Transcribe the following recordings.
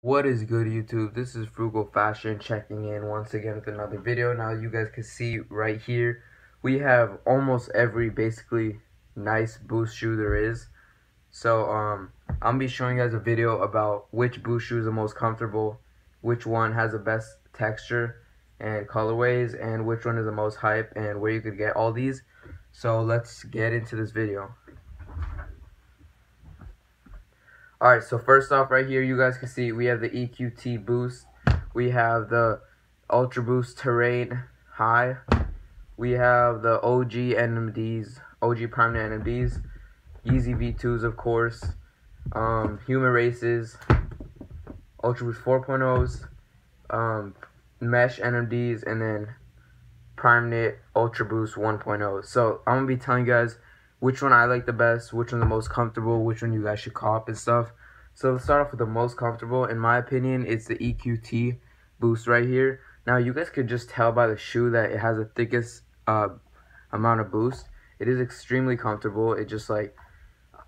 What is good, YouTube? This is Frugal Fashion checking in once again with another video. Now you guys can see right here we have almost every basically nice Boost shoe there is. So I'm gonna be showing you guys a video about which Boost shoe is the most comfortable, which one has the best texture and colorways, and which one is the most hype and where you could get all these. So let's get into this video. Alright, so first off right here, you guys can see we have the EQT Boost. We have the Ultra Boost Terrain High. We have the OG NMDs, OG Prime NMDs. Yeezy V2s, of course. Human Races. Ultra Boost 4.0s. Mesh NMDs. And then Prime Knit Ultra Boost 1.0. So I'm going to be telling you guys which one I like the best, which one the most comfortable, which one you guys should cop and stuff. So let's start off with the most comfortable. In my opinion, it's the EQT Boost right here. Now you guys could just tell by the shoe that it has the thickest amount of boost. It is extremely comfortable. It just like,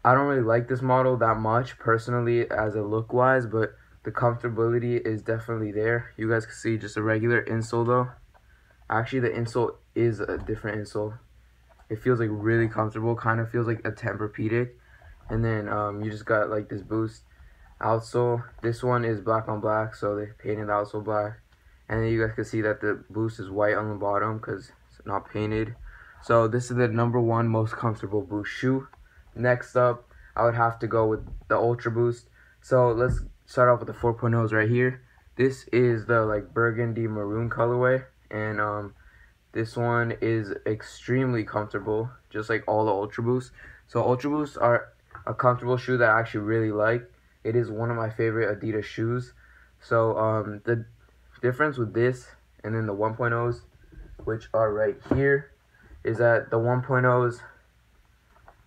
I don't really like this model that much personally as a look wise, but the comfortability is definitely there. You guys can see just a regular insole though. Actually the insole is a different insole. It feels like really comfortable, kind of feels like a Tempur-Pedic. And then you just got like this Boost outsole. This one is black on black, so they painted the outsole black. And then you guys can see that the Boost is white on the bottom because it's not painted. So this is the #1 most comfortable Boost shoe. Next up, I would have to go with the Ultra Boost. So let's start off with the 4.0s right here. This is the like burgundy maroon colorway, and this one is extremely comfortable, just like all the Ultra Boosts. So Ultra Boosts are a comfortable shoe that I actually really like. It is one of my favorite Adidas shoes. So the difference with this and then the 1.0s, which are right here, is that the 1.0s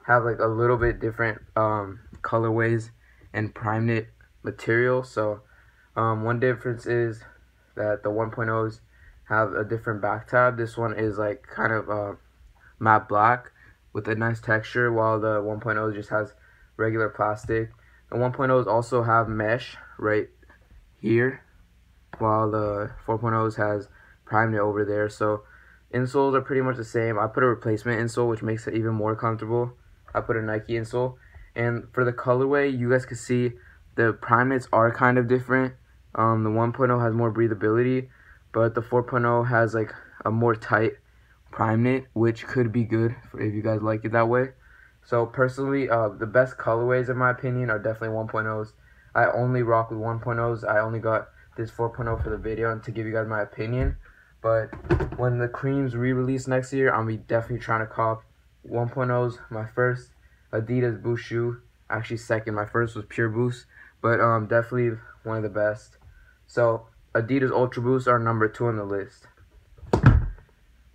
have like a little bit different colorways and Prime Knit material. So one difference is that the 1.0s have a different back tab. This one is like kind of matte black with a nice texture, while the 1.0 just has regular plastic. The 1.0s also have mesh right here, while the 4.0s has Prime Knit over there. So insoles are pretty much the same. I put a replacement insole, which makes it even more comfortable. I put a Nike insole. And for the colorway, you guys can see the Prime Knits are kind of different. The 1.0 has more breathability, but the 4.0 has like a more tight Prime Knit, which could be good if you guys like it that way. So personally, the best colorways in my opinion are definitely 1.0s. I only rock with 1.0s. I only got this 4.0 for the video and to give you guys my opinion. But when the creams re-release next year, I'll be definitely trying to cop 1.0s. My first Adidas Boost shoe, actually second. My first was Pure Boost, but definitely one of the best. So Adidas Ultra Boost are #2 on the list.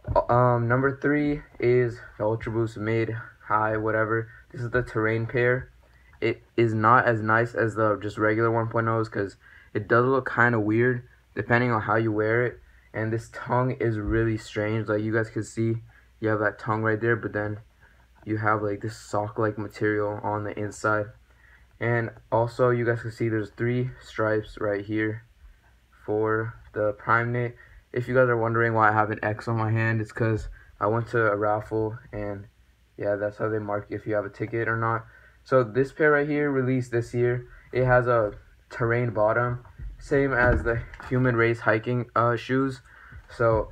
#3 is the Ultra Boost Mid, High, whatever. This is the Terrain pair. It is not as nice as the just regular 1.0s because it does look kind of weird depending on how you wear it. And this tongue is really strange. Like you guys can see, you have that tongue right there, but then you have like this sock-like material on the inside. And also you guys can see there's 3 stripes right here for the Prime Knit. If you guys are wondering why I have an X on my hand, it's because I went to a raffle, and yeah, that's how they mark if you have a ticket or not. So this pair right here, released this year, it has a terrain bottom, same as the Human Race hiking shoes. So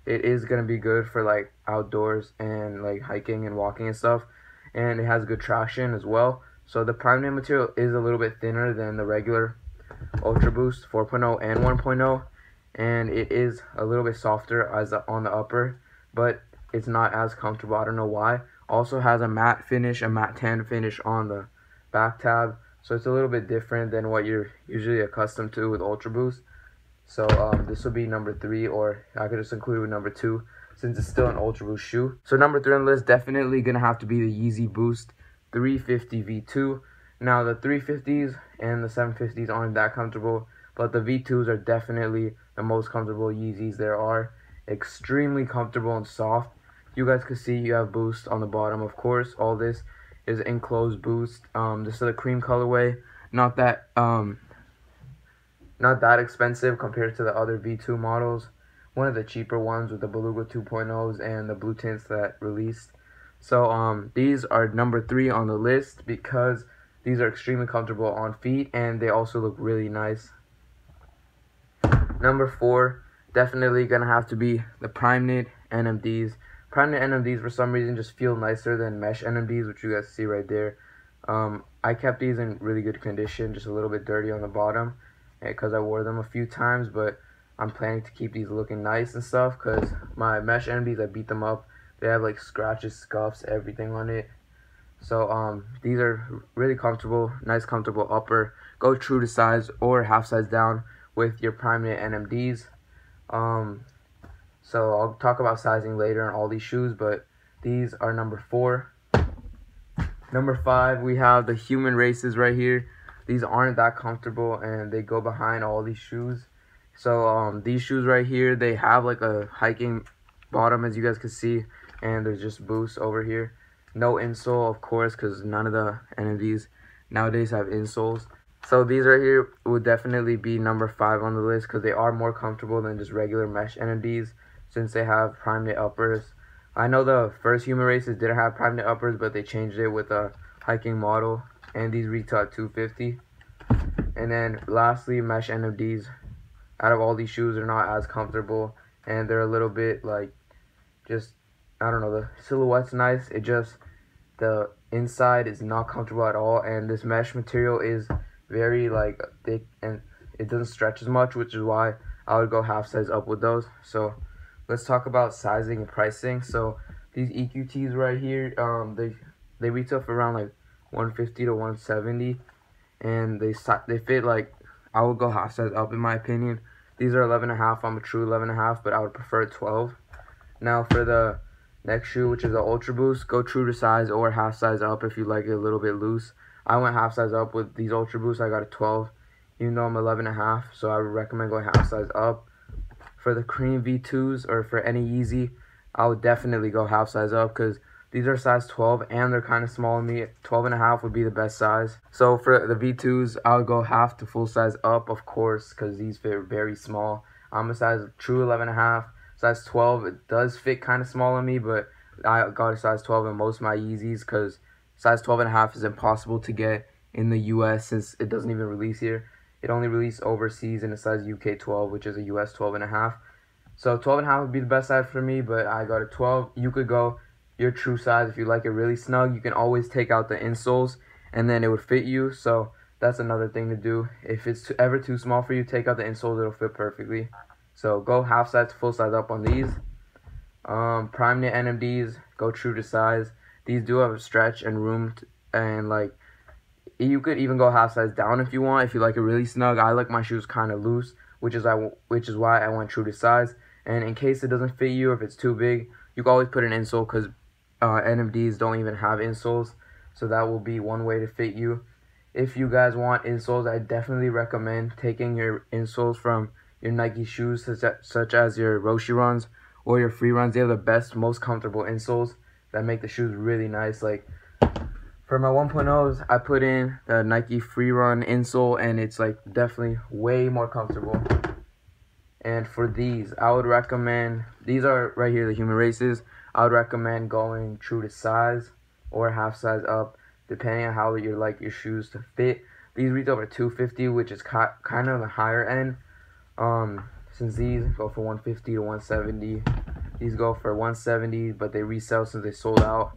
it is gonna be good for like outdoors and like hiking and walking and stuff, and it has good traction as well. So the Prime Knit material is a little bit thinner than the regular Ultra Boost 4.0 and 1.0, and it is a little bit softer as on the upper, but it's not as comfortable. I don't know why. Also has a matte finish, a matte tan finish on the back tab, so it's a little bit different than what you're usually accustomed to with Ultra Boost. So this will be #3, or I could just include it with #2 since it's still an Ultra Boost shoe. So #3 on the list, definitely gonna have to be the Yeezy Boost 350 V2. Now the 350s and the 750s aren't that comfortable, but the V2s are definitely the most comfortable Yeezys there are. Extremely comfortable and soft. You guys can see you have Boost on the bottom, of course. All this is enclosed Boost. This is a cream colorway. Not that not that expensive compared to the other V2 models. One of the cheaper ones with the Beluga 2.0s and the blue tints that released. So these are number 3 on the list because these are extremely comfortable on feet and they also look really nice. Number 4, definitely gonna have to be the Prime Knit NMDs. Prime Knit NMDs for some reason just feel nicer than mesh NMDs, which you guys see right there. I kept these in really good condition, just a little bit dirty on the bottom because I wore them a few times, but I'm planning to keep these looking nice and stuff because my mesh NMDs, I beat them up. They have like scratches, scuffs, everything on it. So these are really comfortable, nice comfortable upper. Go true to size or half size down with your Prime Knit NMDs. So I'll talk about sizing later on all these shoes, but these are number 4. Number 5, we have the Human Races right here. These aren't that comfortable and they go behind all these shoes. So these shoes right here, they have like a hiking bottom, as you guys can see, and there's just boosts over here. No insole, of course, because none of the NMDs nowadays have insoles. So these right here would definitely be number 5 on the list because they are more comfortable than just regular mesh NMDs since they have Prime Knit uppers. I know the first Human Races didn't have Prime Knit uppers, but they changed it with a hiking model, and these retail at $250. And then lastly, mesh NMDs. Out of all these shoes, they're not as comfortable, and they're a little bit like just, I don't know, the silhouette's nice. It just, the inside is not comfortable at all, and this mesh material is very like thick and it doesn't stretch as much, which is why I would go half size up with those. So let's talk about sizing and pricing. So these EQTs right here, they retail for around like 150 to 170, and they fit like, I would go half size up in my opinion. These are 11.5. I'm a true 11.5, but I would prefer 12. Now for the next shoe, which is the Ultra Boost, go true to size or half size up if you like it a little bit loose. I went half size up with these Ultra Boosts. I got a 12, even though I'm 11.5, so I would recommend going half size up. For the Cream V2s or for any Yeezy, I would definitely go half size up because these are size 12 and they're kind of small on me. 12.5 would be the best size. So for the V2s, I would go half to full size up, of course, because these fit very small. I'm a size true 11.5. Size 12, it does fit kind of small on me, but I got a size 12 in most of my Yeezys because size 12.5 is impossible to get in the US since it doesn't even release here. It only released overseas in a size UK 12, which is a US 12.5. So 12.5 would be the best size for me, but I got a 12. You could go your true size if you like it really snug. You can always take out the insoles and then it would fit you. So that's another thing to do. If it's ever too small for you, take out the insoles, it'll fit perfectly. So go half size to full size up on these. Prime Knit NMDs, go true to size. These do have a stretch and room and like you could even go half size down if you want, if you like it really snug. I like my shoes kind of loose, which is why I went true to size. And in case it doesn't fit you, if it's too big, you can always put an insole because NMDs don't even have insoles, so that will be one way to fit you. If you guys want insoles, I definitely recommend taking your insoles from your Nike shoes, such as your Roshi runs or your free runs. They are the best, most comfortable insoles that make the shoes really nice. Like for my 1.0s, I put in the Nike free run insole, and it's like definitely way more comfortable. And for these, I would recommend, these are right here, the Human Races. I would recommend going true to size or half size up, depending on how you like your shoes to fit. These retail for $250, which is kind of the higher end. Since these go for 150 to 170, these go for 170, but they resell since they sold out.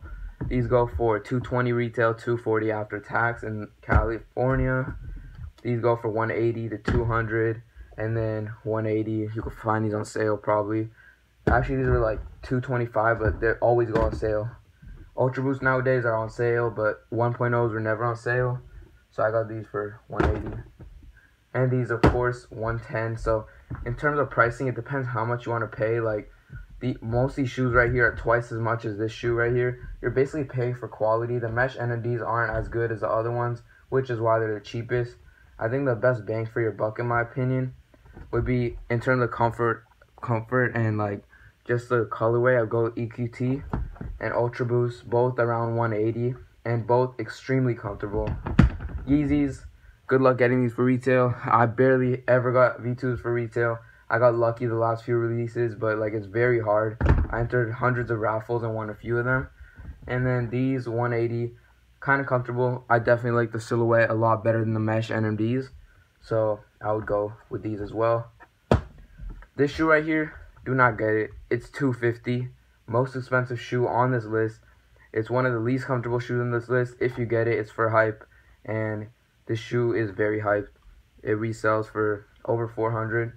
These go for 220 retail, 240 after tax in California. These go for 180 to 200, and then 180. You can find these on sale probably. Actually, these are like 225, but they always go on sale. Ultra Boost nowadays are on sale, but 1.0s were never on sale. So I got these for 180. And these, of course, 110. So in terms of pricing, it depends how much you want to pay. Like most of these shoes right here are twice as much as this shoe right here. You're basically paying for quality. The mesh NMDs aren't as good as the other ones, which is why they're the cheapest. I think the best bang for your buck, in my opinion, would be in terms of comfort and like just the colorway. I'll go EQT and Ultra Boost, both around 180 and both extremely comfortable. Yeezys, Good luck getting these for retail. I barely ever got V2s for retail. I got lucky the last few releases, but like it's very hard. I entered hundreds of raffles and won a few of them. And then these 180, kind of comfortable. I definitely like the silhouette a lot better than the mesh NMDs, so I would go with these as well. This shoe right here, do not get it. It's $250, most expensive shoe on this list. It's one of the least comfortable shoes on this list. If you get it, it's for hype, and this shoe is very hyped. It resells for over $400,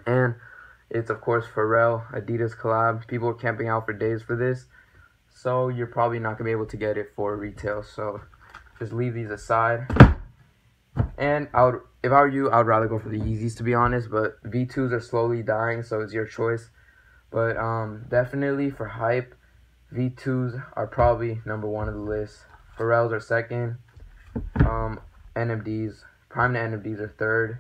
and it's of course Pharrell Adidas collab. People are camping out for days for this, so you're probably not gonna be able to get it for retail. So just leave these aside. And if I were you, I would rather go for the Yeezys, to be honest. But V2s are slowly dying, so it's your choice. But definitely for hype, V2s are probably number one on the list. Pharrell's are second. NMDs, prime NMDs are third.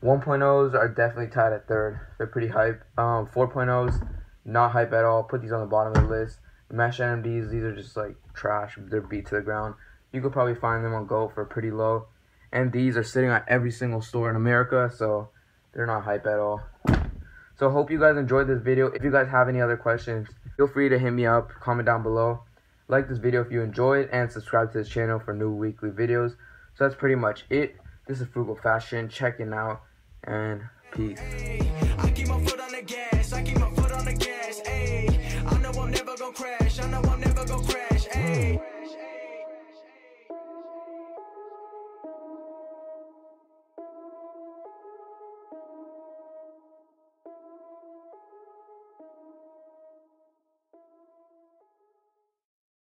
1.0s are definitely tied at third. They're pretty hype. 4.0s, not hype at all. Put these on the bottom of the list. Mesh NMDs, these are just like trash. They're beat to the ground. You could probably find them on Go for pretty low. And these are sitting at every single store in America, so they're not hype at all. So hope you guys enjoyed this video. If you guys have any other questions, feel free to hit me up, comment down below. Like this video if you enjoyed, and subscribe to this channel for new weekly videos. So that's pretty much it. This is Frugal Fashion, checking out, and peace.